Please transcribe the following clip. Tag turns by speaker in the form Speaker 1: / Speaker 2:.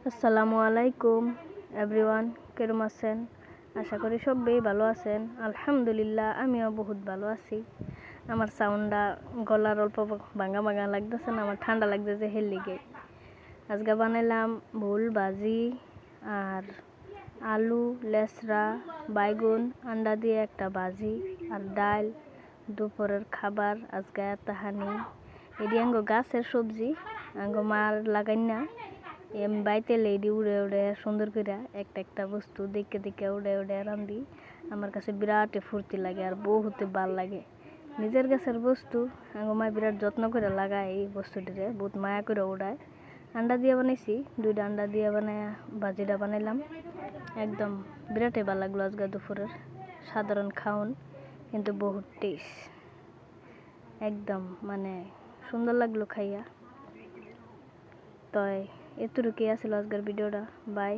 Speaker 1: আসসালামু আলাইকুম এভরিওয়ান, কেরম আছেন? আশা করি সবাই ভালো আছেন। আলহামদুলিল্লাহ, আমিও বহুত ভালো আছি। আমার সাউন্ডটা গলার অল্প ভাঙা ভাঙা লাগতেছে না, আমার ঠান্ডা লাগতেছে হের লিগে। আজকে বানাইলাম ভুল ভাজি আর আলু, লেসরা, বাইগুন, আন্ডা দিয়ে একটা ভাজি আর ডাল। দুপুরের খাবার আজকে তাহানি এটি আঙ্গো গাছের সবজি, আঙ্গো মার লাগাই না। বাইতে লেডি উড়ে উড়ে সুন্দর করে একটা একটা বস্তু দেখে দেখে উড়ে উড়ে রান্ধি। আমার কাছে বিরাট ফুর্তি লাগে আর বহুত ভাল লাগে। নিজের গাছের বস্তু আঙ্গো মা বিরাট যত্ন করে লাগায়, এই বস্তুটিরে বহুত মায়া করে উড়ায়। আন্ডা দিয়ে বানাইছি, 2টা আন্ডা দিয়ে বানায় ভাজিটা বানাইলাম। একদম বিরাটই ভালো লাগলো আজকে দুপুরের সাধারণ খাওন, কিন্তু বহুত টেস্ট, একদম মানে সুন্দর লাগলো খাইয়া। তো এতটুকুই আছিল আজকের ভিডিওটা। বাই।